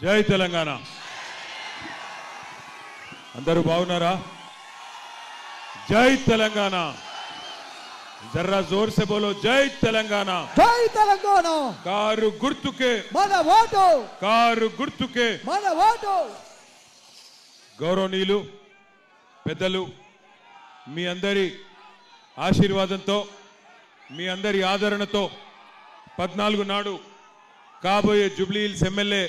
జై తెలంగాణ. అందరూ బాగున్నారా? జై తెలంగాణ. जरा जोर से बोलो जय तेलंगाना. जय तेलंगाना. कारू गुर्तुके मन ओटो. कारू गुर्तुके मन ओटो. గౌరవనీయులు పెద్దలు మీ అందరి ఆశీర్వాదంతో మీ అందరి ఆదరణతో 14 నాడు కాబోయే జూబ్లీ హిల్స్ ఎమ్మెల్యే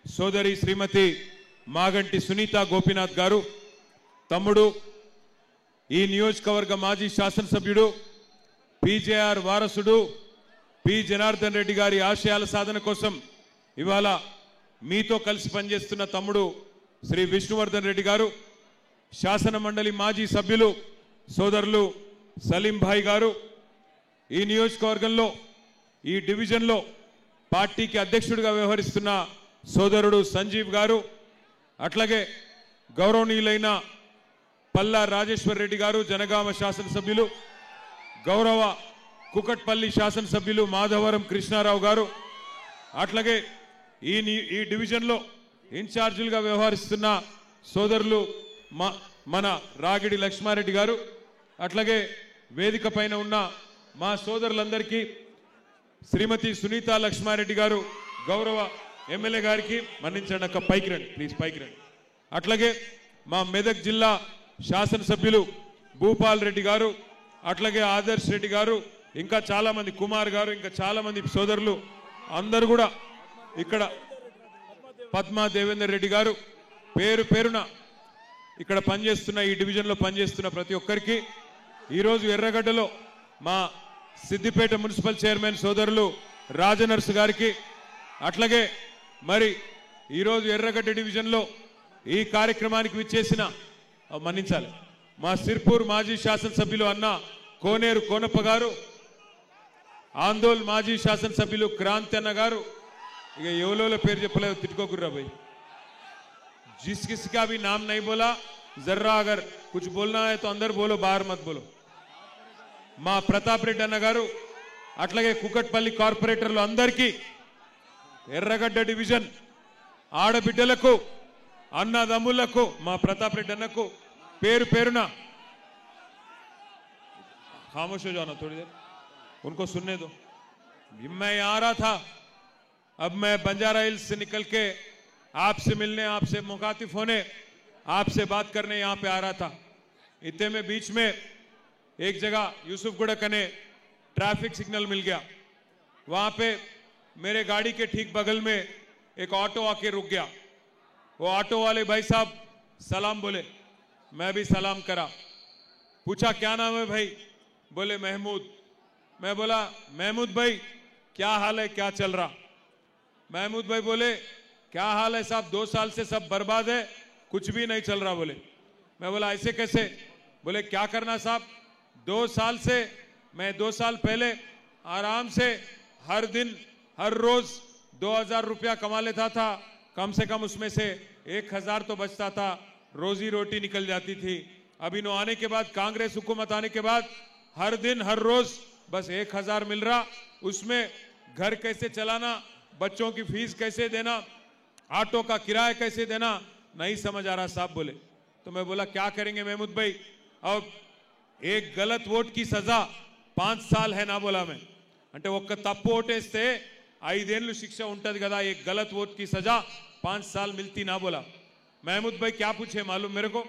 సోదరి శ్రీమతి మాగంటి సునీత గోపీనాథ్ గారు, తమ్ముడు ఈ నియోజకవర్గ మాజీ శాసనసభ్యుడు పీజేఆర్ వారసుడు పి జనార్దన్ రెడ్డి గారి ఆశయాల సాధన కోసం ఇవాళ మీతో కలిసి పనిచేస్తున్న తమ్ముడు శ్రీ విష్ణువర్ధన్ రెడ్డి గారు, శాసన మండలి మాజీ సభ్యులు సోదరులు సలీం భాయ్ గారు, ఈ నియోజకవర్గంలో ఈ డివిజన్లో పార్టీకి అధ్యక్షుడిగా వ్యవహరిస్తున్న సోదరుడు సంజీవ్ గారు, అట్లాగే గౌరవనీయులైన పల్లా రాజేశ్వర్ రెడ్డి గారు జనగామ శాసనసభ్యులు, గౌరవ కుకట్పల్లి శాసనసభ్యులు మాధవరం కృష్ణారావు గారు, అట్లాగే ఈ డివిజన్లో ఇన్ఛార్జీలుగా వ్యవహరిస్తున్న సోదరులు మన రాగిడి లక్ష్మారెడ్డి గారు, అట్లాగే వేదిక పైన ఉన్న మా సోదరులందరికీ శ్రీమతి సునీత లక్ష్మారెడ్డి గారు గౌరవ ఎమ్మెల్యే గారికి మన్నించండి అక్క, పైకి రండి ప్లీజ్, పైకి రండి. అట్లాగే మా మెదక్ జిల్లా శాసనసభ్యులు భూపాల్ రెడ్డి గారు, అట్లాగే ఆదర్శ్ రెడ్డి గారు, ఇంకా చాలా మంది కుమార్ గారు, ఇంకా చాలా మంది సోదరులు అందరూ కూడా ఇక్కడ, పద్మా దేవేందర్ రెడ్డి గారు, పేరు పేరున ఇక్కడ పనిచేస్తున్న ఈ డివిజన్లో పనిచేస్తున్న ప్రతి ఒక్కరికి, ఈరోజు ఎర్రగడ్డలో మా సిద్దిపేట మున్సిపల్ చైర్మన్ సోదరులు రాజనర్సు గారికి, అట్లాగే మరి ఈరోజు ఎర్రగడ్డ డివిజన్లో ఈ కార్యక్రమానికి విచ్చేసిన మన్నించాలి మా సిర్పూర్ మాజీ శాసనసభ్యులు అన్న కోనేరు కోనప్ప గారు, ఆందోళ్ మాజీ శాసనసభ్యులు క్రాంతి అన్న గారు, ఇక ఎవలో పేరు చెప్పలేదు తిట్టుకోకుర్రా भाई, जिस किसी का भी नाम नहीं बोला जर्रा अगर कुछ बोलना है तो अंदर बोलो बाहर मत बोलो. మా ప్రతాప్ రెడ్డి అన్న గారు, అట్లాగే కుకట్పల్లి కార్పొరేటర్లు అందరికీ, ఎర్రగడ్డ డివిజన్ ఆడబిడ్డలకు అన్నదమ్ములకు మా ప్రతాప్ రెడ్డి అన్నకు పేరు పేరున खामोश हो जाना थोड़ी देर, उनको सुनने दो. मैं आ रहा था, अब मैं बंजारा हिल्स से निकल के आपसे मिलने, आपसे मुखातिब होने, आपसे बात करने यहाँ पे आ रहा था. इतने में बीच में एक जगह यूसुफगुड़ा कने ट्रैफिक सिग्नल मिल गया. वहां पे मेरे गाड़ी के ठीक बगल में एक ऑटो आके रुक गया. वो ऑटो वाले भाई साहब सलाम बोले, मैं भी सलाम करा. पूछा क्या नाम है भाई? बोले महमूद. मैं बोला महमूद भाई क्या हाल है, क्या चल रहा? महमूद भाई बोले क्या हाल है साहब, 2 साल से सब बर्बाद है, कुछ भी नहीं चल रहा. बोले. मैं बोला ऐसे कैसे? बोले क्या करना साहब, 2 साल से, मैं 2 साल पहले आराम से हर दिन हर रोज 2000 रुपया कमा लेता था, कम से कम उसमें से 1000 तो बचता था, रोजी रोटी निकल जाती थी. अभी नो आने के बाद, कांग्रेस हुकूमत आने के बाद हर दिन हर रोज बस 1000 मिल रहा, उसमें घर कैसे चलाना, बच्चों की फीस कैसे देना, ऑटो का किराया कैसे देना नहीं समझ आ रहा साहब. बोले. तो मैं बोला क्या करेंगे महमूद भाई, अब एक गलत वोट की सजा 5 साल है ना. बोला मैं అంటే ఒక్క తప్పు ఓటేస్తే 5 ఏళ్ళు శిక్ష ఉంటది కదా, एक गलत वोट की सजा 5 साल मिलती ना. बोला. महमूद भाई क्या पूछे मालूम मेरे को?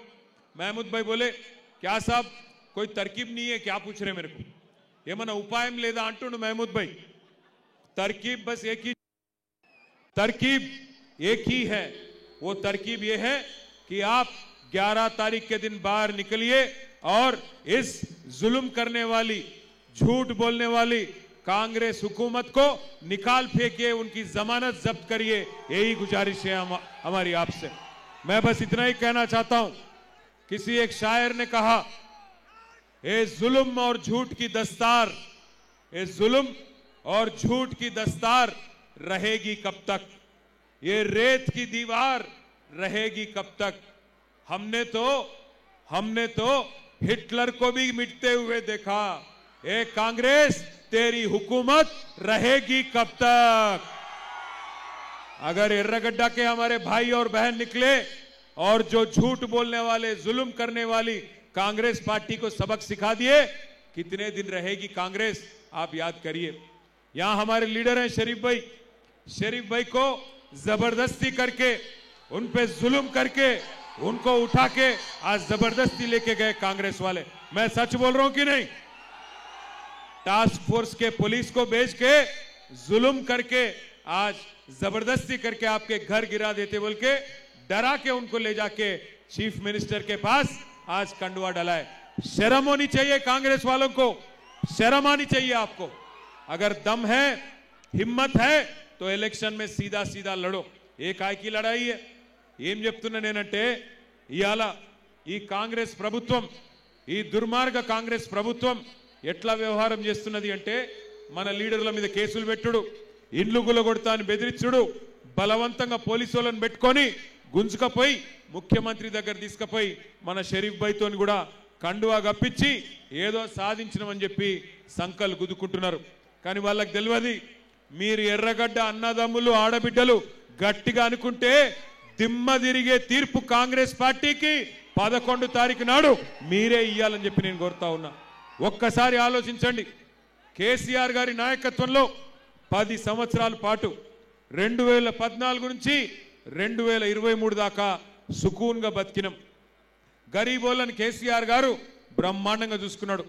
महमूद भाई बोले क्या साहब कोई तरकीब नहीं है, क्या पूछ रहे मेरे को, ఏమన్నా ఉపాయం లేదా అంటుండు महमूद भाई. तरकीब बस एक ही, तरकीब एक ही है, वो तरकीब ये है कि आप 11 तारीख के दिन बाहर निकलिए और इस जुल्म करने वाली, झूठ बोलने वाली कांग्रेस हुकूमत को निकाल फेंकिए, उनकी जमानत जब्त करिए. यही गुजारिश है हमारी आपसे. मैं बस इतना ही कहना चाहता हूं, किसी एक शायर ने कहा, ये जुल्म और झूठ की दस्तार, ये जुल्म और झूठ की दस्तार रहेगी कब तक, ये रेत की दीवार रहेगी कब तक. हमने तो हिटलर को भी मिटते हुए देखा, ए कांग्रेस तेरी हुकूमत रहेगी कब तक. अगर एर्रगड्डा के हमारे भाई और बहन निकले और जो झूठ बोलने वाले, जुल्म करने वाली कांग्रेस पार्टी को सबक सिखा दिए, कितने दिन रहेगी कांग्रेस आप याद करिए। यहां हमारे लीडर हैं शरीफ भाई को जबरदस्ती करके, उन पे जुल्म करके, उनको उठा के आज जबरदस्ती लेके गए कांग्रेस वाले। मैं सच बोल रहा हूं कि नहीं? टास्क फोर्स के पुलिस को भेज के जुल्म करके, आज जबरदस्ती करके आपके घर गिरा देते बोल के डरा के उनको ले जाके चीफ मिनिस्टर के पास आज कंडुआ डाला है। शर्म होनी चाहिए कांग्रेस वालों को, शर्म आनी चाहिए आपको। अगर दम है, हिम्मत है तो इलेक्शन में सीधा सीधा लड़ो। ఏ కాయకి లడాయి ఏం చెప్తున్నా నేనంటే, ఇయాల ఈ కాంగ్రెస్ ప్రభుత్వం, ఈ దుర్మార్గ కాంగ్రెస్ ప్రభుత్వం ఎట్లా వ్యవహారం చేస్తున్నది అంటే, మన లీడర్ల మీద కేసులు పెట్టుడు, ఇండ్లు గులగొడతా అని బెదిరించుడు, బలవంతంగా పోలీసులను పెట్టుకొని గుంజుకపోయి ముఖ్యమంత్రి దగ్గర తీసుకుపోయి మన షరీఫ్ భాయ్తోని కూడా కండువా గప్పించి ఏదో సాధించమని చెప్పి సంకల్ గుద్దుకుంటున్నారు. కానీ వాళ్ళకి తెలియదు, మీరు ఎర్రగడ్డ అన్నదమ్ములు ఆడబిడ్డలు గట్టిగా అనుకుంటే దిమ్మ తిరిగే తీర్పు కాంగ్రెస్ పార్టీకి 11 తారీఖు నాడు మీరే ఇయ్యాలని చెప్పి నేను కోరుతా ఉన్నా. ఒక్కసారి ఆలోచించండి. కేసీఆర్ గారి నాయకత్వంలో 10 సంవత్సరాల పాటు 2014 నుంచి 2023 దాకా సుకూన్గా బతికినాం. గరీబోళ్ళని కేసీఆర్ గారు బ్రహ్మాండంగా చూసుకున్నాడు.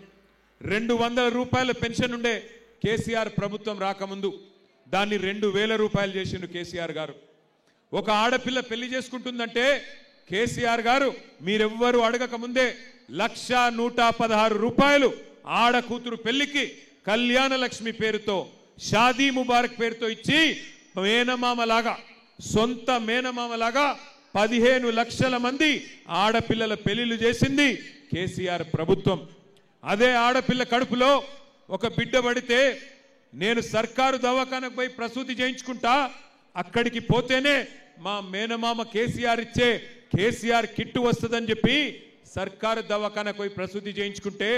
200 రూపాయల పెన్షన్ ఉండే కేసీఆర్ ప్రభుత్వం రాకముందు దాన్ని 2000 రూపాయలు చేసిండు కేసీఆర్ గారు. ఒక ఆడపిల్ల పెళ్లి చేసుకుంటుందంటే కేసీఆర్ గారు మీరెవ్వరూ అడగక ముందే 1,116 రూపాయలు ఆడ కూతురు పెళ్లికి కళ్యాణ లక్ష్మి పేరుతో, షాదీ ముబారక్ పేరుతో ఇచ్చి మేనమామలాగా, సొంత మేనమామలాగా 15 లక్షల మంది ఆడపిల్లల పెళ్లిళ్ళు చేసింది కేసీఆర్ ప్రభుత్వం. అదే ఆడపిల్ల కడుపులో ఒక బిడ్డ పడితే నేను సర్కారు దవాఖానకు పోయి ప్రసూతి చేయించుకుంటా, అక్కడికి పోతేనే మా మేనమామ కేసీఆర్ ఇచ్చే కేసీఆర్ కిట్టు వస్తుందని చెప్పి సర్కారు దవాఖానకు పోయి ప్రసూతి చేయించుకుంటే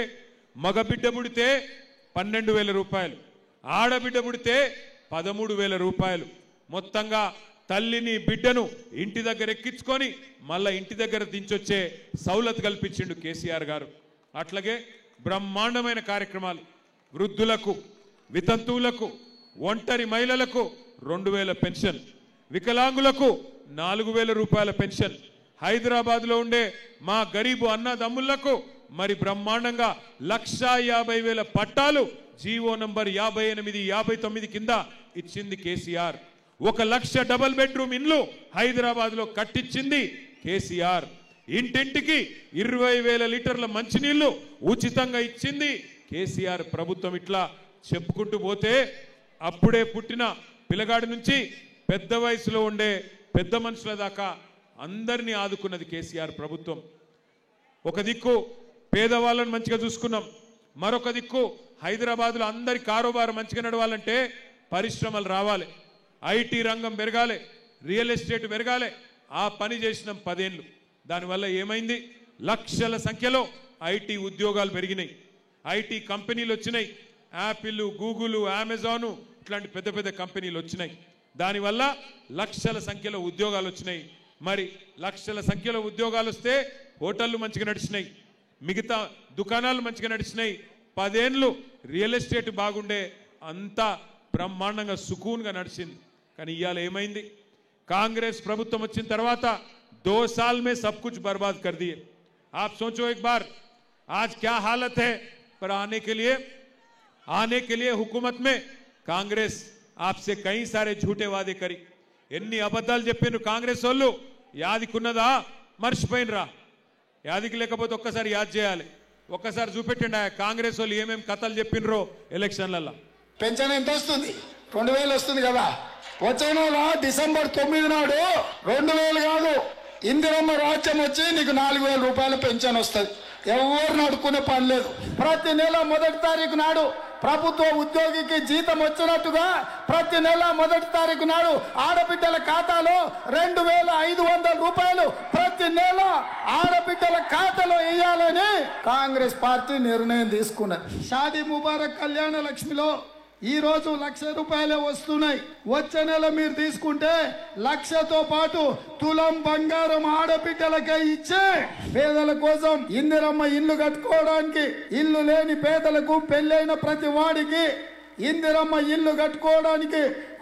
మగబిడ్డ పుడితే 12,000 రూపాయలు, ఆడబిడ్డ పుడితే 13,000 రూపాయలు. మొత్తంగా తల్లిని బిడ్డను ఇంటి దగ్గర ఎక్కించుకొని మళ్ళా ఇంటి దగ్గర దించొచ్చే సౌలత్ కల్పించిండు కేసీఆర్ గారు. అట్లాగే బ్రహ్మాండమైన కార్యక్రమాలు వృద్ధులకు, వితంతువులకు, ఒంటరి మహిళలకు 2,000 పెన్షన్, వికలాంగులకు 4,000 రూపాయల పెన్షన్, హైదరాబాద్లో ఉండే మా గరీబు అన్నదమ్ముళ్లకు మరి బ్రహ్మాండంగా 1,50,000 పట్టాలు జీవో నంబర్ 58-59 కింద ఇచ్చింది కేసీఆర్. 1,00,000 డబుల్ బెడ్రూమ్ ఇండ్లు హైదరాబాద్లో కట్టించింది కేసీఆర్. ఇంటింటికి 20,000 లీటర్ల మంచినీళ్లు ఉచితంగా ఇచ్చింది కేసీఆర్ ప్రభుత్వం. ఇట్లా చెప్పుకుంటూ పోతే అప్పుడే పుట్టిన పిల్లగాడి నుంచి పెద్ద వయసులో ఉండే పెద్ద మనుషుల దాకా అందరినీ ఆదుకున్నది కేసీఆర్ ప్రభుత్వం. ఒక దిక్కు పేదవాళ్ళని మంచిగా చూసుకున్నాం, మరొక దిక్కు హైదరాబాద్లో అందరి కారోబారు మంచిగా నడవాలంటే పరిశ్రమలు రావాలి, ఐటీ రంగం పెరగాలి, రియల్ ఎస్టేట్ పెరగాలి. ఆ పని చేసినాం 10 ఏళ్ళు. దానివల్ల ఏమైంది? లక్షల సంఖ్యలో ఐటీ ఉద్యోగాలు పెరిగినాయి, ఐటీ కంపెనీలు వచ్చినాయి. యాపిల్, గూగుల్, అమెజాన్ ఇట్లాంటి పెద్ద పెద్ద కంపెనీలు వచ్చినాయి. దానివల్ల లక్షల సంఖ్యలో ఉద్యోగాలు వచ్చినాయి. మరి లక్షల సంఖ్యలో ఉద్యోగాలు వస్తే హోటళ్లు మంచిగా నడిచినాయి, మిగతా దుకాణాలు మంచిగా నడిచినాయి. 10 ఏళ్ళు రియల్ ఎస్టేట్ బాగుండే, అంతా బ్రహ్మాండంగా సుకూన్గా నడిచింది. కానీ ఇవాళ ఏమైంది? कांग्रेस प्रभुत्व వచ్చిన తర్వాత 2 साल में सब कुछ बर्बाद कर दिए। आप सोचो एक बार आज क्या हालत है। पर आने के लिए हुकूमत में कांग्रेस आपसे कई सारे झूठे वादे करी, ఎన్ని అబద్ధాలు చెప్పిన కాంగ్రెస్ వాళ్ళు యాదికున్నదా మర్చిపోయినరా? యాదికి లేకపోతే ఒక్కసారి యాద్ చేయాలి, ఒక్కసారి చూపెట్టండి కాంగ్రెస్ వాళ్ళు ఏమేం కథలు చెప్పినరో ఎలక్షన్లలో. పెన్షన్ ఎంత వస్తుంది? 2,000 వస్తుంది కదా. వచ్చే నెల డిసెంబర్ 9 నాడు 2,000 కాదు, ఇందిరమ్మ రాజ్యం వచ్చి నీకు 4,000 రూపాయల పెన్షన్ వస్తుంది. ఎవరు నడుకునే పని లేదు. ప్రతి నెల 1వ తారీఖు నాడు ప్రభుత్వ ఉద్యోగికి జీతం వచ్చినట్టుగా ప్రతి నెల 1వ తారీఖు నాడు ఆడబిడ్డల ఖాతాలో 2,500 రూపాయలు ప్రతి నెల ఆడబిడ్డల ఖాతాలో వేయాలని కాంగ్రెస్ పార్టీ నిర్ణయం తీసుకున్నది. షాదీ ముబారక్ కళ్యాణ లక్ష్మిలో ఈ రోజు 1,00,000 రూపాయలే వస్తున్నాయి. వచ్చే నెల మీరు తీసుకుంటే 1,00,000తో పాటు తులం బంగారం ఆడబిడ్డలకే ఇచ్చే పేదల కోసం ఇందిరమ్మ ఇల్లు కట్టుకోవడానికి, ఇల్లు లేని పేదలకు పెళ్ళైన ప్రతి వాడికి ఇందిరమ్మ ఇల్లు కట్టుకోవడానికి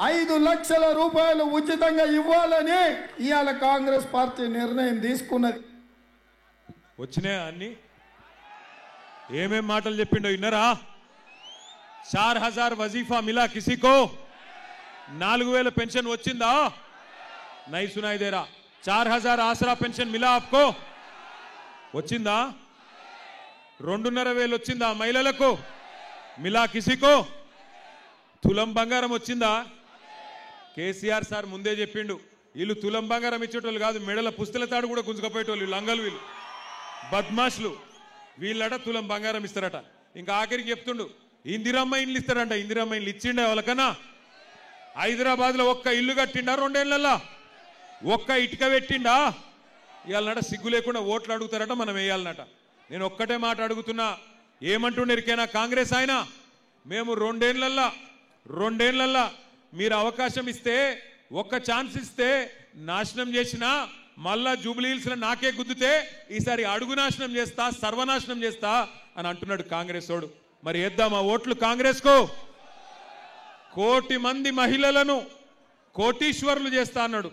5 లక్షల రూపాయలు ఉచితంగా ఇవ్వాలని ఇవాళ కాంగ్రెస్ పార్టీ నిర్ణయం తీసుకున్నది. వచ్చినాయా అన్ని? ఏమేం మాటలు చెప్పిండో విన్నారా? 4,000 वजीफा मिला किसी को? 4,000 पेंशन వచ్చిందా? नहीं सुनाई दे रहा. 4,000 आसरा पेंशन मिला आपको? వచ్చిందా? 2,500 వచ్చిందా మహిళలకు? మిలా కిసికో? తులం బంగారం వచ్చిందా? కేసీఆర్ సార్ ముందే చెప్పిండు, వీళ్ళు తులం బంగారం ఇచ్చేటోళ్ళు కాదు, మెడల పుస్తల తాడు కూడా గుంజుకపోయేటోళ్ళు, లంగలు వీళ్ళు బద్మాష్లు. వీళ్ళట తులం బంగారం ఇస్తారట. ఇంకా ఆఖరికి చెప్తుండు ఇందిరమ్మ ఇల్లు ఇస్తారంట. ఇందిరమ్మ ఇల్లు ఇచ్చిండే వాళ్ళకన్నా? హైదరాబాద్లో ఒక్క ఇల్లు కట్టిండా 2 ఏళ్లలో? ఒక్క ఇటుక పెట్టిండా? ఇవాళ సిగ్గు లేకుండా ఓట్లు అడుగుతారట, మనం వేయాలన్నట. నేను ఒక్కటే మాట అడుగుతున్నా, ఏమంటుండేరికైనా కాంగ్రెస్ ఆయన, మేము 2 ఏళ్లల్లో మీరు అవకాశం ఇస్తే, ఒక్క ఛాన్స్ ఇస్తే నాశనం చేసినా మళ్ళా జూబ్లీహిల్స్లో నాకే గుద్దుతే ఈసారి అడుగు నాశనం చేస్తా, సర్వనాశనం చేస్తా అని అంటున్నాడు కాంగ్రెస్ వాడు. మరి వేద్దామా ఓట్లు కాంగ్రెస్ కు? 1 కోటి మంది మహిళలను కోటీశ్వరులు చేస్తా అన్నాడు.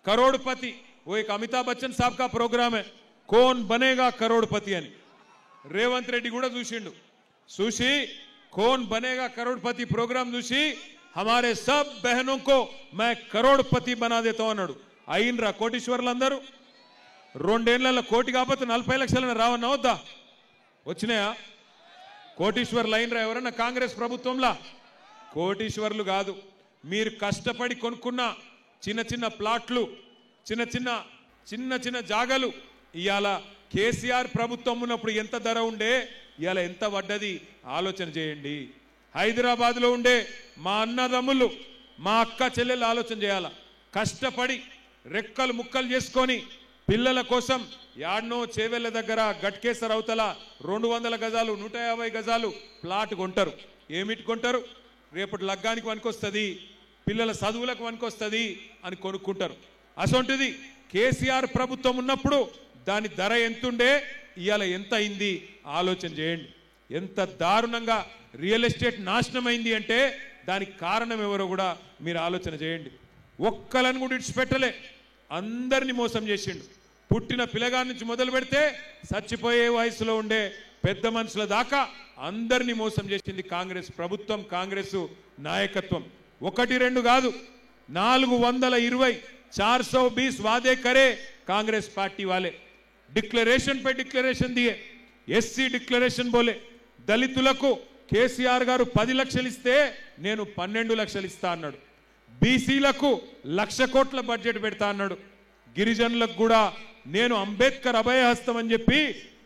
కరోడ్పతి. ఓ एक अमिताभ बच्चन साहब का प्रोग्राम है, कौन बनेगा करोड़पति అని. రేవంత్ రెడ్డి కూడా చూసిండు. చూసి कौन बनेगा करोड़पति प्रोग्राम చూసి हमारे सब बहनों को मैं करोड़पति बना देता हूं అన్నాడు. అయినరా కోటీశ్వరులు అందరూ? 2 ఏళ్లలో కోటి కాకపోతే 40 లక్షలను రావన్నా వద్దా? వచ్చినాయా? కోటీశ్వరులు అయినరా ఎవరన్నా కాంగ్రెస్ ప్రభుత్వంలో? కోటీశ్వరులు కాదు, మీరు కష్టపడి కొనుక్కున్న చిన్న చిన్న ప్లాట్లు, చిన్న చిన్న జాగలు ఇవాళ కేసీఆర్ ప్రభుత్వం ఉన్నప్పుడు ఎంత ధర ఉండే, ఇవాళ ఎంత పడ్డది ఆలోచన చేయండి. హైదరాబాద్లో ఉండే మా అన్నదమ్ములు, మా అక్క చెల్లెలు ఆలోచన చేయాల. కష్టపడి రెక్కలు ముక్కలు చేసుకొని పిల్లల కోసం యాడ్నో చేవెళ్ళ దగ్గర గట్కేసర్ అవతల 200 గజాలు 150 గజాలు ప్లాట్ కొంటారు. ఏమిటి కొంటారు? రేపటి లగ్గానికి వనికొస్తుంది, పిల్లల చదువులకు వనికొస్తుంది అని కొనుక్కుంటారు. అసొంటిది కేసీఆర్ ప్రభుత్వం ఉన్నప్పుడు దాని ధర ఎంతుండే, ఇవాళ ఎంత అయింది ఆలోచన చేయండి. ఎంత దారుణంగా రియల్ ఎస్టేట్ నాశనం అయింది అంటే దానికి కారణం ఎవరో కూడా మీరు ఆలోచన చేయండి. ఒక్కలను కూడా ఇడిచిపెట్టలే, అందరినీ మోసం చేసిండు. పుట్టిన పిల్లగాడి నుంచి మొదలు పెడితే చచ్చిపోయే వయసులో ఉండే పెద్ద మనుషుల దాకా అందరినీ మోసం చేసింది కాంగ్రెస్ ప్రభుత్వం, కాంగ్రెస్ నాయకత్వం. 1-2 కాదు, 420 420 वादे करे कांग्रेस पार्टी वाले. डिक्लेरेशन पे डिक्लेरेशन दिए, एससी डिक्लेरेशन बोले. దళితులకు కేసీఆర్ గారు 10 లక్షలు ఇస్తే నేను 12 లక్షలు ఇస్తా అన్నాడు. బీసీలకు 1,00,000 కోట్ల బడ్జెట్ పెడతా అన్నాడు. గిరిజనులకు కూడా నేను అంబేద్కర్ అభయహస్తం అని చెప్పి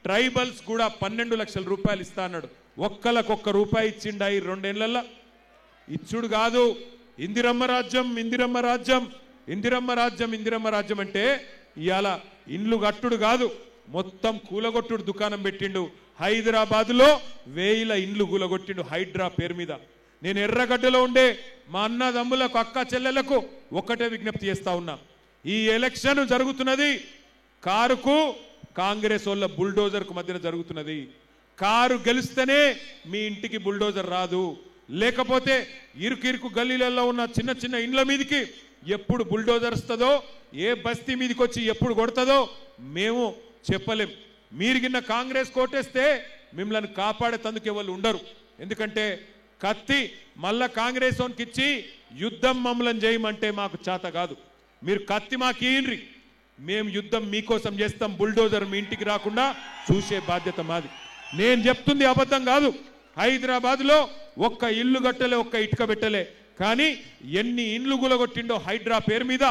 ట్రైబల్స్ కూడా 12 లక్షల రూపాయలు ఇస్తా అన్నాడు. ఒక్కలకొక్క రూపాయి ఇచ్చిండా ఈ 2 ఏళ్లలో? ఇచ్చుడు కాదు. ఇందిరమ్మ రాజ్యం, ఇందిరమ్మ రాజ్యం, ఇందిరమ్మ రాజ్యం, ఇందిరమ్మ రాజ్యం అంటే ఇవాళ ఇండ్లు కట్టుడు కాదు, మొత్తం కూలగొట్టుడు దుకాణం పెట్టిండు. హైదరాబాద్లో 1000 ఇండ్లు కూలగొట్టిండు హైడ్రా పేరు మీద. నేను ఎర్రగడ్డలో ఉండే మా అన్నదమ్ములకు, అక్క చెల్లెలకు ఒక్కటే విజ్ఞప్తి చేస్తా ఉన్నా, ఈ ఎలక్షన్ జరుగుతున్నది కారుకు కాంగ్రెస్ వాళ్ళ బుల్డోజర్కు మధ్యన జరుగుతున్నది. కారు గెలిస్తేనే మీ ఇంటికి బుల్డోజర్ రాదు, లేకపోతే ఇరుకు గల్లీలలో ఉన్న చిన్న చిన్న ఇండ్ల మీదకి ఎప్పుడు బుల్డోజర్ వస్తుందో, ఏ బస్తీ మీదకి వచ్చి ఎప్పుడు కొడుతుందో మేము చెప్పలేం. మీరు గిన్న కాంగ్రెస్ కోటేస్తే మిమ్మల్ని కాపాడేందుకు ఎవరు ఉండరు. ఎందుకంటే కత్తి మళ్ళా కాంగ్రెస్ వానికి ఇచ్చి యుద్ధం మమ్మల్ని చేయమంటే మాకు చేత కాదు. మీరు కత్తి మాకు ఇయ్యండి, మేము యుద్ధం మీకోసం చేస్తాం. బుల్డోజర్ మీ ఇంటికి రాకుండా చూసే బాధ్యత మాది. నేను చెప్తుంది అబద్ధం కాదు. హైదరాబాద్లో ఒక్క ఇల్లు కట్టలే, ఒక్క ఇటుక పెట్టలే, కానీ ఎన్ని ఇండ్లు గులగొట్టిండో హైడ్రా పేరు మీద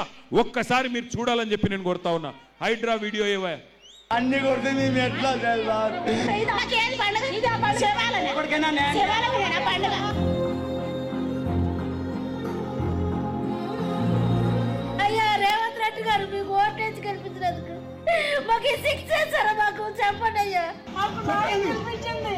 ఒక్కసారి మీరు చూడాలని చెప్పి నేను కోరుతా ఉన్నా. హైడ్రా వీడియో ఏవా అన్ని కొడితే మేము ఎట్లా అయ్యా రేవంత్ రెడ్డి గారు మీకు ఓటేసి కల్పించినందుకు మాకు ఈ శిక్ష చేస్తారా? మాకు చెప్పండి అయ్యా. కల్పించండి.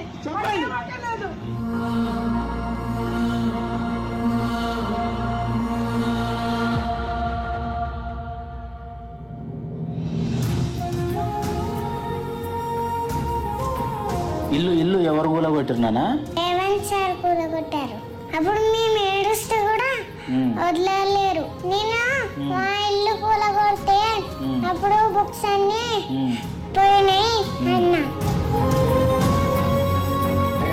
ఇల్లు ఎవరు కూలగొట్టినానా? రేవంత్ సార్ కూలగొట్టారు. అప్పుడు మేము ఏడుస్తూ కూడా వదలలేరు. నేను మా ఇల్లు కూలగొడితే అప్పుడు బుక్స్ అన్ని పోయినాయి అన్న.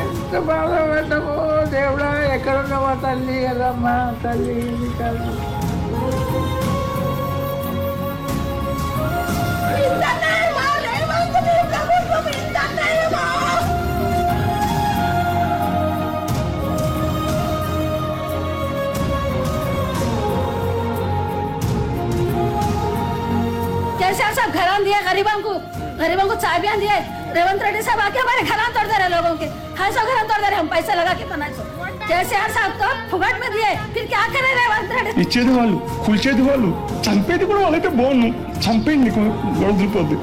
ఎంత బాధపడ్డామో దేవుడా, ఎక్కడున్నావా తల్లి కదమ్మా, తల్లి కదా. केसीआर साहब घरान दिए गरीबों को चाबियां दिए। रेवंत रेड्डी साहब आके हमारे घरान तोड़ दे रहे लोगों के, 250 घरान तोड़ दे रहे, हम पैसे लगा के 500। केसीआर साहब तो फुगट में दिए, फिर क्या करे रेवंत रेड्डी? ఇచ్చేది వాళ్ళు, కూల్చేది వాళ్ళు, చంపేది కూడా వాళ్ళైతే బాగుండు. చంపేయండి, నీకు వదిలిపోద్ది.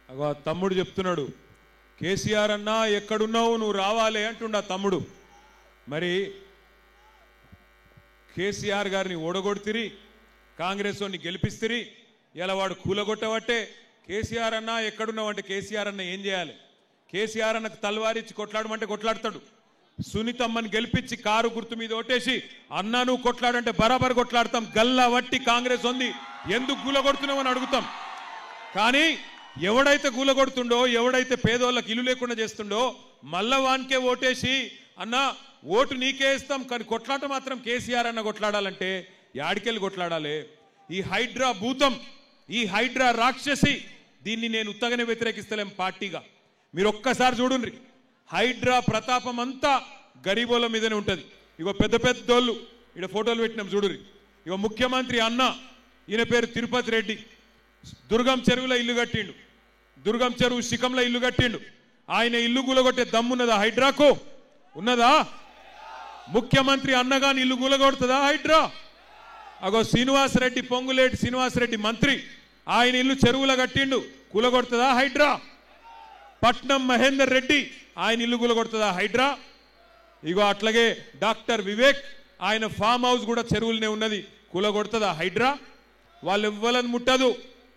అగో తమ్ముడు చెప్తున్నాడు, కేసీఆర్ అన్నా ఎక్కడున్నావు నువ్వు రావాలి అంటుండ తమ్ముడు. మరి కేసీఆర్ గారిని ఓడగొడితిరి, కాంగ్రెస్ వాడిని గెలిపిస్తిరి, ఇలా వాడు కూలగొట్టబట్టే కేసీఆర్ అన్నా ఎక్కడున్నావు అంటే కేసీఆర్ అన్న ఏం చేయాలి? కేసీఆర్ అన్నకు తలవారిచ్చి కొట్లాడమంటే కొట్లాడతాడు. సునీతమ్మని గెలిపించి కారు గుర్తు మీద ఓటేసి అన్నా నువ్వు కొట్లాడంటే బరాబర్ కొట్లాడతాం. గల్లా వట్టి కాంగ్రెస్ ఉంది, ఎందుకు కూలగొడుతున్నావు అని అడుగుతాం. కానీ ఎవడైతే గూలగొడుతుండో, ఎవడైతే పేదోళ్ళకి ఇల్లు లేకుండా చేస్తుండో మళ్ళా వానికే ఓటేసి అన్న ఓటు నీకే ఇస్తాం కానీ కొట్లాట మాత్రం కేసీఆర్ అన్న కొట్లాడాలంటే యాడికెళ్ళి కొట్లాడాలి? ఈ హైడ్రా భూతం, ఈ హైడ్రా రాక్షసి, దీన్ని నేను ఉత్తగానే వ్యతిరేకిస్తలేం పార్టీగా. మీరు ఒక్కసారి చూడండి, హైడ్రా ప్రతాపం అంతా గరీబోళ్ళ మీదనే ఉంటుంది. ఇగో పెద్ద పెద్దోళ్ళు ఇక్కడ ఫోటోలు పెట్టినాం చూడుర్రి. ఇగో ముఖ్యమంత్రి అన్న, ఈయన పేరు తిరుపతి రెడ్డి, దుర్గం చెరువులో ఇల్లు కట్టిండు, దుర్గం చెరువు శిఖంలో ఇల్లు కట్టిండు. ఆయన ఇల్లు కూలగొట్టే దమ్మున్నదా హైడ్రాకు? ఉన్నదా? ముఖ్యమంత్రి అన్నగాని ఇల్లు కూలగొడుతుందా హైడ్రా? అగో శ్రీనివాసరెడ్డి, పొంగులేటి శ్రీనివాసరెడ్డి మంత్రి, ఆయన ఇల్లు చెరువులో కట్టిండు, కూలగొడుతుందా హైడ్రా? పట్నం మహేందర్ రెడ్డి, ఆయన ఇల్లు కూలగొడుతుందా హైడ్రా? ఇగో అట్లాగే డాక్టర్ వివేక్, ఆయన ఫామ్ హౌస్ కూడా చెరువులనే ఉన్నది, కూలగొడుతుందా హైడ్రా? వాళ్ళు ఇవ్వాలని ముట్టదు.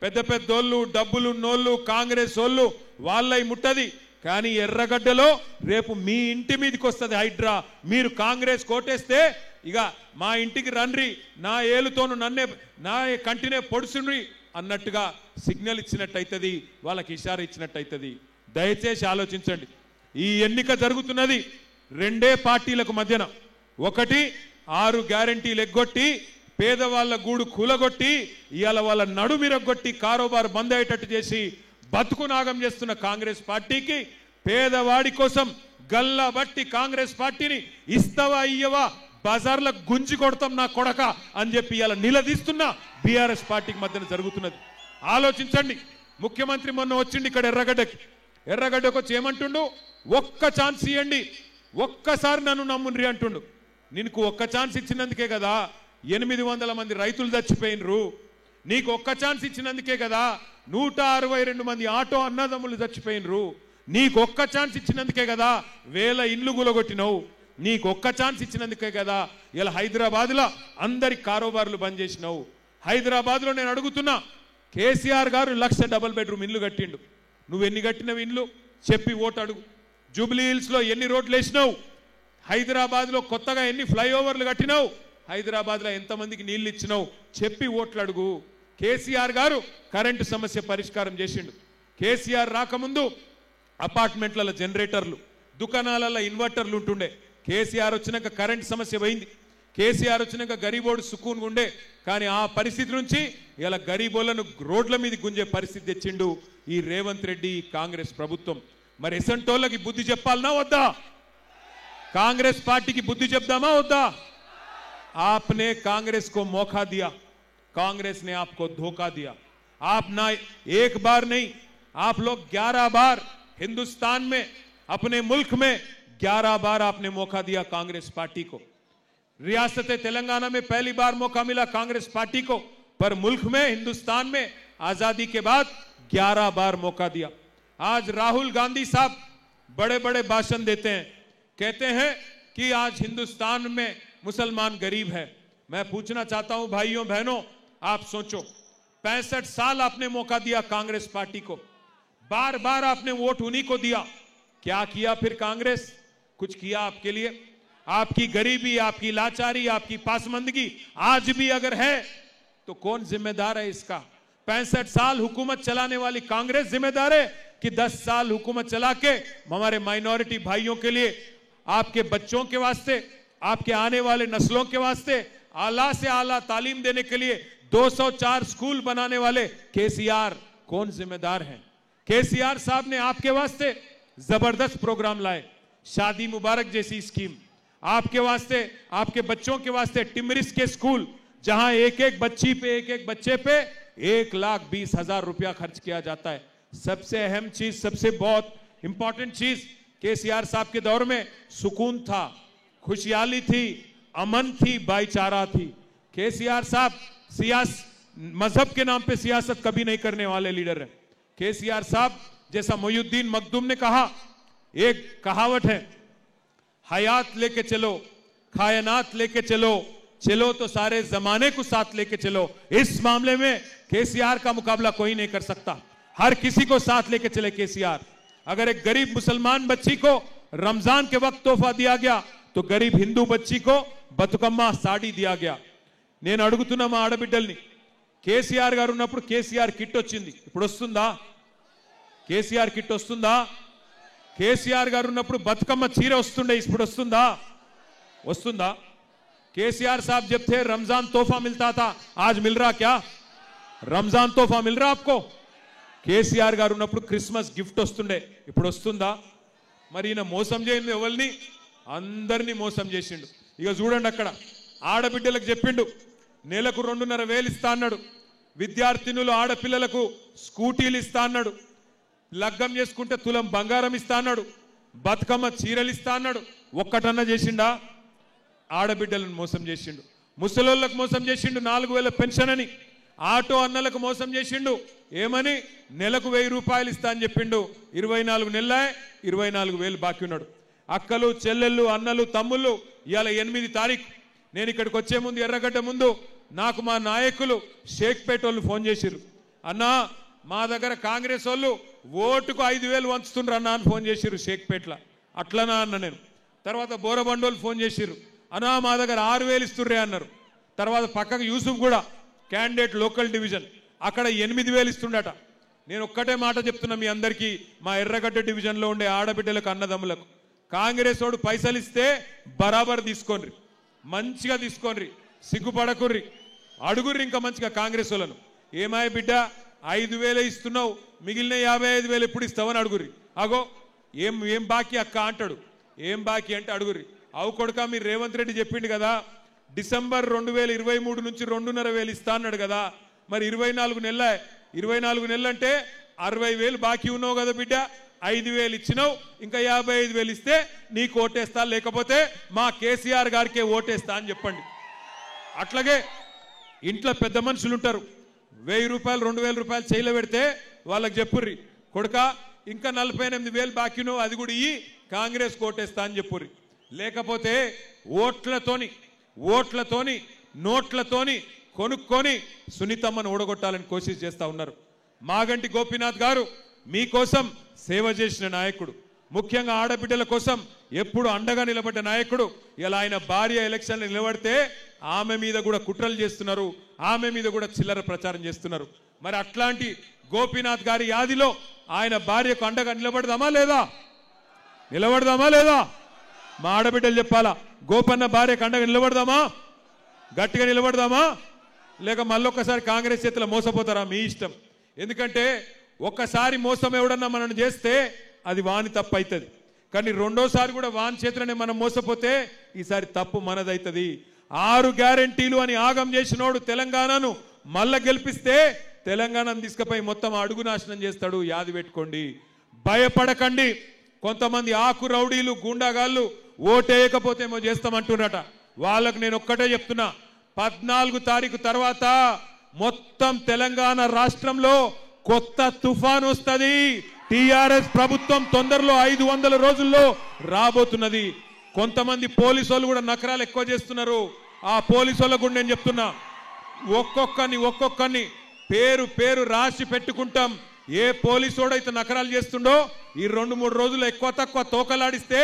పెద్ద పెద్దోళ్ళు, డబ్బులు నోళ్ళు, కాంగ్రెస్ వాళ్ళు వాళ్ళై ముట్టది. కానీ ఎర్రగడ్డలో రేపు మీ ఇంటి మీదకి వస్తుంది హైడ్రా. మీరు కాంగ్రెస్ కోటేస్తే ఇక మా ఇంటికి రండ్రి, నా ఏలుతోను నన్నే, నా కంటినే పొడుచుండ్రి అన్నట్టుగా సిగ్నల్ ఇచ్చినట్టయితుంది, వాళ్ళకి ఇషారా ఇచ్చినట్టయితుంది. దయచేసి ఆలోచించండి. ఈ ఎన్నిక జరుగుతున్నది రెండే పార్టీలకు మధ్యన. ఒకటి 6 గ్యారంటీలు ఎగ్గొట్టి పేదవాళ్ళ గూడు కూలగొట్టి ఇవాళ వాళ్ళ నడుమిరగొట్టి కారోబారు బంద్ అయ్యేటట్టు చేసి బతుకు నాగం చేస్తున్న కాంగ్రెస్ పార్టీకి, పేదవాడి కోసం గల్లా బట్టి కాంగ్రెస్ పార్టీని ఇస్తావా ఇయ్యవా, బజార్ల గుంజి కొడతాం నా కొడక అని చెప్పి ఇలా నిలదీస్తున్న బీఆర్ఎస్ పార్టీకి మధ్యన జరుగుతున్నది. ఆలోచించండి. ముఖ్యమంత్రి మొన్న వచ్చిండి ఇక్కడ ఎర్రగడ్డకు వచ్చి ఏమంటుండు? ఒక్క ఛాన్స్ ఇవ్వండి, ఒక్కసారి నన్ను నమ్ముండ్రి అంటుండు. నీకు ఒక్క ఛాన్స్ ఇచ్చినందుకే కదా 800 మంది రైతులు చచ్చిపోయినరు. నీకు ఒక్క ఛాన్స్ ఇచ్చినందుకే కదా 162 మంది ఆటో అన్నదమ్ములు చచ్చిపోయినరు. నీకు ఒక్క ఛాన్స్ ఇచ్చినందుకే కదా 1000 ఇండ్లు గులగొట్టినవు. నీకు ఒక్క ఛాన్స్ ఇచ్చినందుకే కదా ఇలా హైదరాబాద్లో అందరి కారోబార్లు బంద్ చేసినావు. హైదరాబాద్లో నేను అడుగుతున్నా, కేసీఆర్ గారు 1,00,000 డబుల్ బెడ్రూమ్ ఇండ్లు కట్టిండు. నువ్వు ఎన్ని కట్టినవు ఇండ్లు చెప్పి ఓటు అడుగు. జూబ్లీ హిల్స్లో ఎన్ని రోడ్లు వేసినావు? హైదరాబాద్లో కొత్తగా ఎన్ని ఫ్లైఓవర్లు కట్టినావు? హైదరాబాద్లో ఎంతమందికి నీళ్ళు ఇచ్చినావు చెప్పి ఓట్లు అడుగు. కేసీఆర్ గారు కరెంటు సమస్య పరిష్కారం చేసిండు. కేసీఆర్ రాకముందు అపార్ట్మెంట్లలో జనరేటర్లు, దుకాణాలలో ఇన్వర్టర్లు ఉంటుండే. కేసీఆర్ వచ్చినాక కరెంట్ సమస్య పోయింది. కేసీఆర్ వచ్చినాక గరీబోడు సుకూన్ ఉండే. కానీ ఆ పరిస్థితి నుంచి ఇలా గరీబోళ్లను రోడ్ల మీద గుంజే పరిస్థితి తెచ్చిండు ఈ రేవంత్ రెడ్డి కాంగ్రెస్ ప్రభుత్వం. మరి ఎసంటోళ్ళకి బుద్ధి చెప్పాలనా వద్దా? కాంగ్రెస్ పార్టీకి బుద్ధి చెప్దామా వద్దా? आपने कांग्रेस को मौका दिया, कांग्रेस ने आपको धोखा दिया. आप ना एक बार नहीं, आप लोग 11 बार हिंदुस्तान में, अपने मुल्क में 11 बार आपने मौका दिया कांग्रेस पार्टी को. रियासत तेलंगाना में पहली बार मौका मिला कांग्रेस पार्टी को, पर मुल्क में, हिंदुस्तान में आजादी के बाद 11 बार मौका दिया. आज राहुल गांधी साहब बड़े बड़े भाषण देते हैं, कहते हैं कि आज हिंदुस्तान में मुसलमान गरीब है, मैं पूछना चाहता हूं भाइयों बहनों, आप सोचो 65 साल आपने मौका दिया कांग्रेस पार्टी को, बार बार आपने वोट उन्हीं को दिया, क्या किया फिर कांग्रेस? कुछ किया आपके लिए? आपकी गरीबी, आपकी लाचारी, आपकी पासमंदगी आज भी अगर है तो कौन जिम्मेदार है इसका? 65 साल हुकूमत चलाने वाली कांग्रेस जिम्मेदार है कि 10 साल हुकूमत चला के हमारे माइनॉरिटी भाइयों के लिए, आपके बच्चों के वास्ते, आपके आने वाले नस्लों के वास्ते आला से आला तालीम देने के लिए 204 स्कूल बनाने वाले केसीआर कौन जिम्मेदार हैं? केसीआर साहब ने आपके वास्ते जबरदस्त प्रोग्राम लाए, शादी मुबारक जैसी स्कीम, आपके वास्ते, आपके बच्चों के वास्ते टिमरिस के स्कूल, जहां एक एक बच्ची पे, एक एक बच्चे पे 1,20,000 रुपया खर्च किया जाता है। सबसे अहम चीज, सबसे बहुत इंपॉर्टेंट चीज, केसीआर साहब के दौर में सुकून था, खुशहाली थी, अमन थी, भाईचारा थी। केसीआर साहब मजहब के नाम पे सियासत कभी नहीं करने वाले लीडर है। केसीआर साहब जैसा मोयुद्दीन मखदूम ने कहा, एक कहावत है, हयात लेके चलो, कायनात लेके चलो, चलो तो सारे जमाने को साथ लेके चलो। इस मामले में केसीआर का मुकाबला कोई नहीं कर सकता, हर किसी को साथ लेके चले केसीआर। अगर एक गरीब मुसलमान बच्ची को रमजान के वक्त तोहफा दिया गया तो गरीब हिंदू बच्ची को బతుకమ్మ సాడీ दिया गया। నేను అడుగుతున్నా మా ఆడబిడ్డల్ని, కేసీఆర్ గారు ఉన్నప్పుడు కేసీఆర్ కిట్ వచ్చింది, ఇప్పుడు వస్తుందా? కేసీఆర్ కిట్ వస్తుందా? కేసీఆర్ గారు ఉన్నప్పుడు బతుకమ్మ చీర వస్తుండే, ఇప్పుడు వస్తుందా? వస్తుందా? केसीआर साहब जब थे रमजान तोहफा मिलता था, आज मिल रहा क्या? रमजान तोहफा मिल रहा आपको? కేసీఆర్ గారు ఉన్నప్పుడు క్రిస్మస్ గిఫ్ట్ వస్తుండే, ఇప్పుడు వస్తుందా? మరి ఈయన మోసం చేయండి, ఎవరిని? అందరినీ మోసం చేసిండు। ఇక చూడండి, అక్కడ ఆడబిడ్డలకు చెప్పిండు నెలకు 2,500 ఇస్తా అన్నాడు, విద్యార్థినులు ఆడపిల్లలకు స్కూటీలు ఇస్తా అన్నాడు, లగ్గం చేసుకుంటే తులం బంగారం ఇస్తా అన్నాడు, బతుకమ్మ చీరలు ఇస్తా అన్నాడు। ఒక్కటన్నా చేసిండా? ఆడబిడ్డలను మోసం చేసిండు, ముసలోళ్ళకు మోసం చేసిండు, 4,000 పెన్షన్ అని, ఆటో అన్నలకు మోసం చేసిండు, ఏమని నెలకు 1,000 రూపాయలు ఇస్తా అని చెప్పిండు। 24 నెలలే 24,000 బాకీ ఉన్నాడు। అక్కలు, చెల్లెళ్ళు, అన్నలు, తమ్ముళ్ళు, ఇవాళ 8 తారీఖు, నేను ఇక్కడికి వచ్చే ముందు, ఎర్రగడ్డ ముందు నాకు మా నాయకులు షేక్పేట వాళ్ళు ఫోన్ చేసిర్రు, అన్నా మా దగ్గర కాంగ్రెస్ వాళ్ళు ఓటుకు 5,000 వంచుతుండ్రు అన్నా అని ఫోన్ చేసిర్రు షేక్పేటలో। అట్లనా అన్న నేను। తర్వాత బోరబండోళ్ళు ఫోన్ చేసిర్రు, అన్నా మా దగ్గర 6,000 ఇస్తుర్రే అన్నారు। తర్వాత పక్కకు యూసుఫ్ కూడా క్యాండిడేట్ లోకల్ డివిజన్, అక్కడ 8,000 ఇస్తుండట। నేను ఒక్కటే మాట చెప్తున్నా మీ అందరికీ, మా ఎర్రగడ్డ డివిజన్లో ఉండే ఆడబిడ్డలకు, అన్నదమ్ములకు, కాంగ్రెస్ వాడు పైసలు ఇస్తే బరాబర్ తీసుకోండి, మంచిగా తీసుకోండి, సిగ్గుపడకుర్రి, అడుగుర్రి ఇంకా మంచిగా కాంగ్రెస్ వాళ్ళను, ఏమాయ బిడ్డ 5,000 ఇస్తున్నావు, మిగిలిన 55,000 ఎప్పుడు ఇస్తావని అడుగుర్రి। అగో ఏం బాకీ అక్క అంటాడు, ఏం బాకీ అంటే అడుగుర్రి। అవు కొడుక, మీరు రేవంత్ రెడ్డి చెప్పిండు కదా డిసెంబర్ 2023 నుంచి 2,500 ఇస్తా అన్నాడు కదా, మరి 24 నెలలు అంటే 60,000 బాకీ ఉన్నావు కదా బిడ్డ, 5,000 ఇచ్చినావు, ఇంకా 55,000 ఇస్తే నీకు ఓటేస్తా, లేకపోతే మా కేసీఆర్ గారికే ఓటేస్తా అని చెప్పండి। అట్లాగే ఇంట్లో పెద్ద మనుషులు ఉంటారు, 1,000 రూపాయలు 2,000 రూపాయలు చేయలో పెడితే వాళ్ళకి చెప్పుర్రి, కొడుక ఇంకా 48,000 బాకీ నువ్వు, అది కూడా ఇయ్యి, కాంగ్రెస్ ఓటేస్తా అని చెప్పుర్రి। లేకపోతే ఓట్లతోని నోట్లతోని కొనుక్కొని సునీతమ్మను ఓడగొట్టాలని కోషిష్ చేస్తా ఉన్నారు। మాగంటి గోపీనాథ్ గారు మీకోసం సేవ చేసిన నాయకుడు, ముఖ్యంగా ఆడబిడ్డల కోసం ఎప్పుడు అండగా నిలబడ్డ నాయకుడు। ఇలా ఆయన భార్య ఎలక్షన్లు నిలబడితే ఆమె మీద కూడా కుట్రలు చేస్తున్నారు, ఆమె మీద కూడా చిల్లర ప్రచారం చేస్తున్నారు। మరి అట్లాంటి గోపీనాథ్ గారి యాదిలో ఆయన భార్యకు అండగా నిలబడదామా లేదా? మా ఆడబిడ్డలు చెప్పాలా, గోపన్న భార్యకు అండగా నిలబడదామా? గట్టిగా నిలబడదామా? లేక మళ్ళొక్కసారి కాంగ్రెస్ చేతిలో మోసపోతారా? మీ ఇష్టం। ఎందుకంటే ఒక్కసారి మోసం ఎవడన్నా మనం చేస్తే అది వాని తప్పు అవుతుంది, కానీ రెండోసారి కూడా వాని చేతిలోనే మనం మోసపోతే ఈసారి తప్పు మనదవుతుంది। 6 గ్యారెంటీలు అని ఆగం చేసినోడు తెలంగాణను మళ్ళా గెలిపిస్తే తెలంగాణను తీసుకుపోయి మొత్తం అడుగు నాశనం చేస్తాడు, యాది పెట్టుకోండి, భయపడకండి। కొంతమంది ఆకు రౌడీలు, గూండాగాళ్ళు ఓటేయకపోతే ఏమో చేస్తామంటున్నారట, వాళ్ళకు నేను ఒక్కటే చెప్తున్నా, 14 తారీఖు తర్వాత మొత్తం తెలంగాణ రాష్ట్రంలో కొత్త తుఫాన్ వస్తుంది। టీఆర్ఎస్ ప్రభుత్వం తొందరలో 500 రోజుల్లో రాబోతున్నది। కొంతమంది పోలీసు వాళ్ళు కూడా నకరాలు ఎక్కువ చేస్తున్నారు, ఆ పోలీసు వాళ్ళకు కూడా నేను చెప్తున్నా, ఒక్కొక్కరిని పేరు పేరు రాసి పెట్టుకుంటాం. ఏ పోలీసోడైతే నకరాలు చేస్తుండో ఈ 2-3 రోజులు ఎక్కువ తక్కువ తోకలాడిస్తే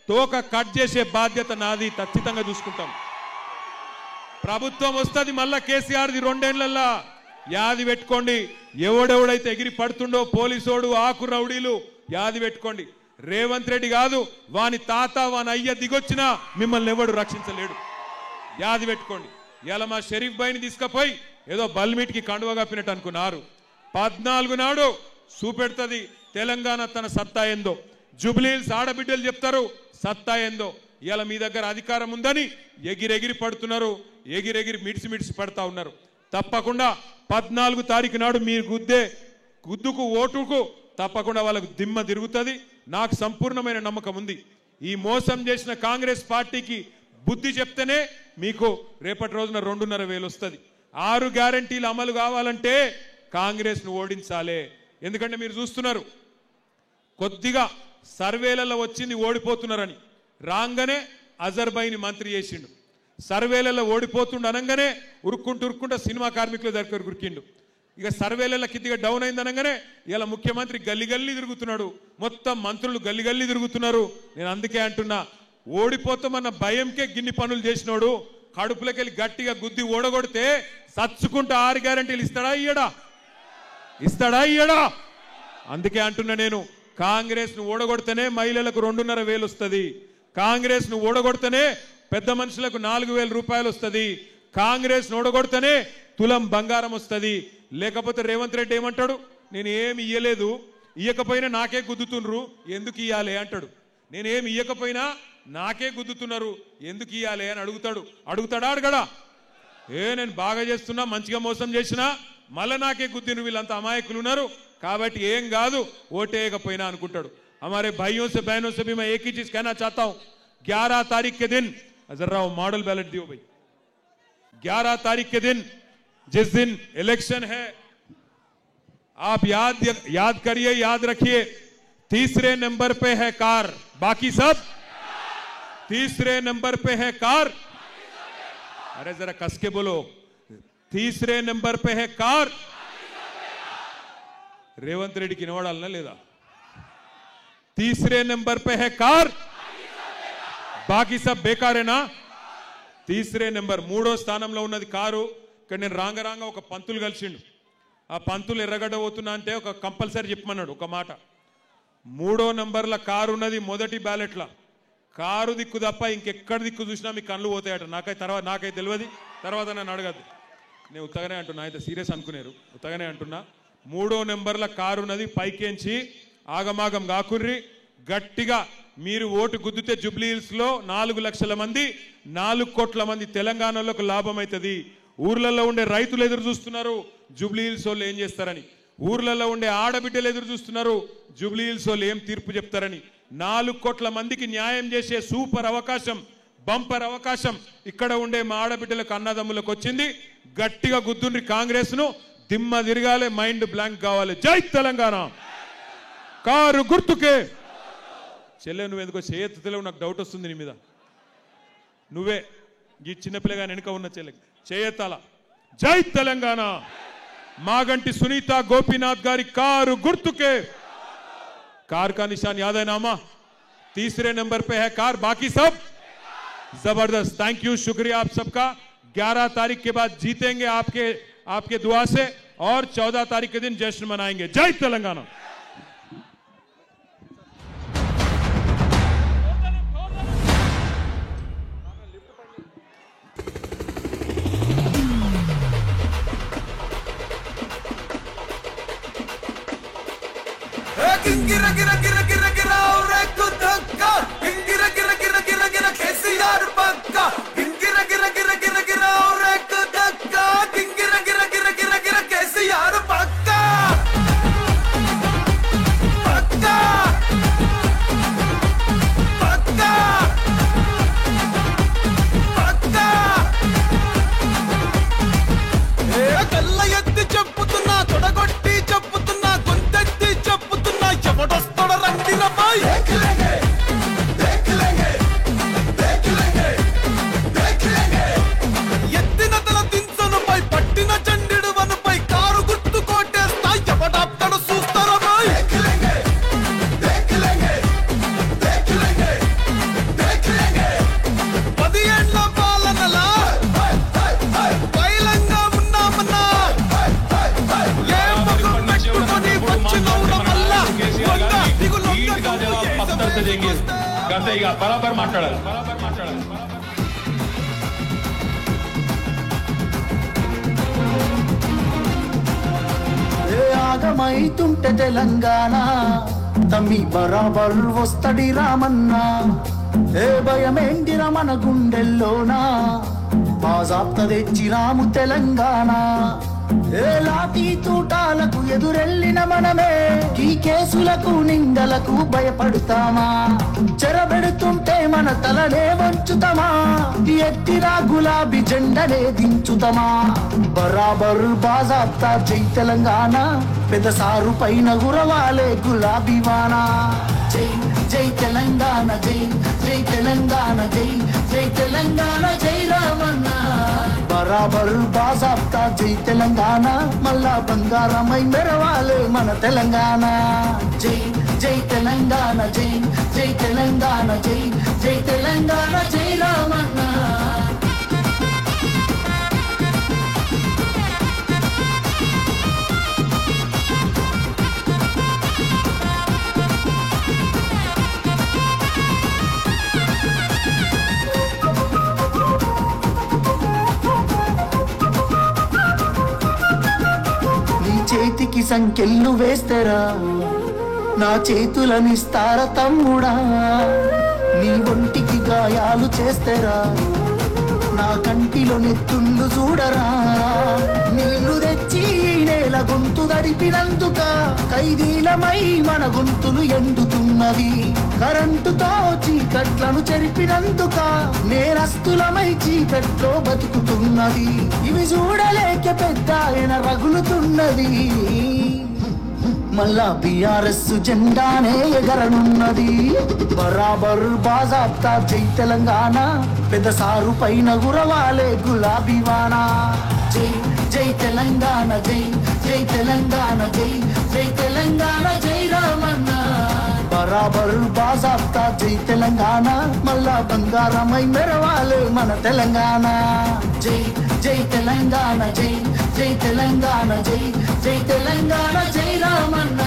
తోక కట్ చేసే బాధ్యత నాది, ఖచ్చితంగా చూసుకుంటాం. ప్రభుత్వం వస్తుంది మళ్ళా కేసీఆర్ది 2 ఏళ్లల్లా. యాది పెట్టుకోండి, ఎవడెవడైతే ఎగిరి పడుతుండో పోలీసోడు ఆకు రౌడీలు యాది పెట్టుకోండి. రేవంత్ రెడ్డి కాదు, వాని తాత వాని అయ్య దిగొచ్చినా మిమ్మల్ని ఎవడు రక్షించలేడు. యాది పెట్టుకోండి. ఇలా మా షరీఫ్ భాయ్ని తీసుకుపోయి ఏదో బల్మీట్కి కండువ కప్పినట్టు అనుకున్నారు. 14 నాడు చూపెడుతుంది తెలంగాణ తన సత్తా ఏందో. జూబ్లీహిల్స్ ఆడబిడ్డలు చెప్తారు సత్తా ఏందో. ఇలా మీ దగ్గర అధికారం ఉందని ఎగిరెగిరి పడుతున్నారు, ఎగిరెగిరి మిడిసి పడతా ఉన్నారు. తప్పకుండా 14 తారీఖు నాడు మీరు గుద్దుకు ఓటుకు తప్పకుండా వాళ్ళకు దిమ్మ తిరుగుతుంది. నాకు సంపూర్ణమైన నమ్మకం ఉంది. ఈ మోసం చేసిన కాంగ్రెస్ పార్టీకి బుద్ధి చెప్తేనే మీకు రేపటి రోజున 2,500 వస్తుంది. 6 గ్యారంటీలు అమలు కావాలంటే కాంగ్రెస్ను ఓడించాలి. ఎందుకంటే మీరు చూస్తున్నారు కొద్దిగా సర్వేలలో వచ్చింది ఓడిపోతున్నారని, రాగానే అజర్బైని మంత్రి చేసిండు. సర్వేలలో ఓడిపోతుండ అనగానే ఉరుక్కుంటూ సినిమా కార్మికుల దగ్గర ఉరికిండు. ఇక సర్వేలలో కిద్దిగా డౌన్ అయింది అనగానే ఇలా ముఖ్యమంత్రి గల్లి తిరుగుతున్నాడు, మొత్తం మంత్రులు గల్లి తిరుగుతున్నారు. నేను అందుకే అంటున్నా, ఓడిపోతామన్న భయంకే గిన్ని పనులు చేసినోడు కడుపులకెళ్ళి గట్టిగా గుద్ది ఓడగొడితే సచ్చుకుంటూ 6 గ్యారంటీలు ఇస్తాడా ఇయ్యడా? అందుకే అంటున్నా నేను, కాంగ్రెస్ ను ఓడగొడితేనే మహిళలకు 2,500 వస్తుంది. కాంగ్రెస్ ను ఓడగొడితేనే పెద్ద మనుషులకు 4,000 రూపాయలు వస్తుంది. కాంగ్రెస్ ను ఓడగొడితేనే తులం బంగారం వస్తుంది. లేకపోతే రేవంత్ రెడ్డి ఏమంటాడు, నేను ఏమి ఇయ్యలేదు, ఇయ్యకపోయినా నాకే గుద్దుతున్నారు, ఎందుకు ఇయ్యాలి అంటాడు. నేనేమి ఇయ్యకపోయినా నాకే గుద్దుతున్నారు, ఎందుకు ఇయ్యాలి అని అడుగుతాడా అడగడా? నేను బాగా చేస్తున్నా, మంచిగా మోసం చేసినా మళ్ళా నాకే గుద్దిను, వీళ్ళంతా అమాయకులు ఉన్నారు కాబట్టి ఏం కాదు ఓటేయకపోయినా అనుకుంటాడు. हमारे भाइयों से बहनों से भी मैं एक ही चीज कहना चाहता हूं, 11 तारीख के दिन जरा वो मॉडल बैलेट दियो भाई, 11 तारीख के दिन जिस दिन इलेक्शन है, आप याद करिए, याद रखिए, 3रे नंबर पे है कार, बाकी सब 3रे नंबर पे है कार. अरे जरा कस के बोलो, 3रे नंबर पे है कार. रेवंत रेड्डी की नोडालना लेदा, 3रे नंबर पे है कार, बाकी सब बेकार है ना. 3रे नंबर 3వ స్థానంలో ఉన్నది కారు. ఇక్కడ నేను రాంగ ఒక పంతులు కలిసిండు. ఆ పంతులు ఎర్రగడ్డ పోతున్నా అంటే ఒక కంపల్సరీ చెప్పమన్నాడు ఒక మాట. 3వ నంబర్ల కారు ఉన్నది మొదటి బ్యాలెట్ల. కారు దిక్కు తప్ప ఇంకెక్కడ దిక్కు చూసినా మీ కళ్ళు పోతాయట. నాకైతే తెలియదు, తర్వాత నన్ను అడగద్దు. నేను ఉత్తగానే అంటున్నా, అయితే సీరియస్ అనుకునేరు, ఉత్తగానే అంటున్నా. 3వ నెంబర్ల కారు ఉన్నది, పైకేంచి ఆగమాగం కాకుర్రి. గట్టిగా మీరు ఓటు గుద్దితే జూబ్లీహిల్స్ లో 4 లక్షల మంది, 4 కోట్ల మంది తెలంగాణలోకి లాభం అవుతుంది. ఊర్లలో ఉండే రైతులు ఎదురు చూస్తున్నారు జూబ్లీహిల్స్ వాళ్ళు ఏం చేస్తారని. ఊర్లలో ఉండే ఆడబిడ్డలు ఎదురు చూస్తున్నారు జూబ్లీహిల్స్ వాళ్ళు ఏం తీర్పు చెప్తారని. 4 కోట్ల మందికి న్యాయం చేసే సూపర్ అవకాశం, బంపర్ అవకాశం ఇక్కడ ఉండే మా ఆడబిడ్డలకు అన్నదమ్ములకు వచ్చింది. గట్టిగా గుద్దుండ్రి కాంగ్రెస్ ను, దిమ్మ తిరగాలి, మైండ్ బ్లాంక్ కావాలి. జై తెలంగాణ. కారు గుర్తుకే. చెల్లె నువ్వెందుకో చేయెత్తుతలేవు, నాకు డౌట్ వస్తుంది నీ మీద. నువ్వే ఈ చిన్నపిల్లగా వెనుక ఉన్న చెల్లె చేయెత్తాల. జై తెలంగాణ. మాగంటి సునీత గోపీనాథ్ గారి కారు గుర్తుకే. कार का निशान याद है नामा, 3रे नंबर पे है कार, बाकी सब जबरदस्त. थैंक यू, शुक्रिया आप सबका. 11 तारीख के बाद जीतेंगे आपके दुआ से, और 14 तारीख के दिन जश्न मनाएंगे. जय तेलंगाना. गिरा गिरा गिरा गिरा गिरा और एक धक्का, गिरा गिरा गिरा गिरा गिरा केसीआर पक्का, गिरा गिरा गिरा गिरा गिरा और एक धक्का, गिरा गिरा गिरा गिरा गिरा केसीआर पक्का पक्का पक्का पक्का. ఏ కళ్ళ ఎత్తి చెప్పుతున్నా, తొడగొట్టి చెప్పుతున్నా, గొంతెత్తి చెప్పుతున్నా, ఎవడొస్తాడో రండి బరాబర్ మాట్లాడాలి. ఆగమైతుంటే తెలంగాణ తమ్మి బరాబర్ వస్తడి రామన్న. ఏ భయమేంటిరా మన గుండెల్లోనా బాజాప్త తెచ్చిరాము తెలంగాణ. ఏ లాఠీ తూటాలకు ఎదురెళ్ళిన మనమే ఈ కేసులకు నిందలకు భయపడతామా? చెరబెడుతుంటే మన తలనే వంచుతామా? ఎత్తిరా గులాబీ జెండనే దించుతామా? బరాబర్ బాజాప్తా జై తెలంగాణ, పెద్ద సారు పైన గురవాలే గులాబీ వానా. జై జై తెలంగాణ, జై జై తెలంగాణ, జై జై తెలంగాణ, జై రామన్న. బరాబర్ బాజాప్తా జై తెలంగాణ, మళ్ళా బంగారమై మెరవాలే మన తెలంగాణ. జై జై తెలంగాణ, జై జై తెలంగాణ, జై జై తెలంగాణ, జై రామన్న. చేతికి సంకెళ్ళు వేస్తారా, నా చేతులనిస్తారా తమ్ముడా? నీ ఒంటికి గాయాలు చేస్తారా, నా కంటిలో నెత్తుళ్ళు చూడరా? నీళ్లు తెచ్చి నేల గొంతు దడిపినందుక ఖైదీలమై మన గొంతులు ఎండుతున్నవి. కరెంటుతో చీకట్లను చెరిపినందుక నేరస్తులమై చీకట్లో బతుకుతున్నది. ఇవి చూడలేక పెద్ద ఆయన రగులుతున్నది. మళ్ళా బీఆర్ఎస్ జెండానే ఎగరనున్నది. బరాబర్ బాజాప్తా జై తెలంగాణ, పెద్ద సారు పైన గురవాలే గులాబీ వానా. జై జై తెలంగాణ, జై జై తెలంగాణ, జై జై తెలంగాణ, జై రామన్న. బరాబర్ బాజాప్తా జై తెలంగాణ, మళ్ళా బంగారమై మెరవాలే మన తెలంగాణ. జై జై తెలంగాణ, జై జై తెలంగాణ, జై జై తెలంగాణ, జై రామన్న.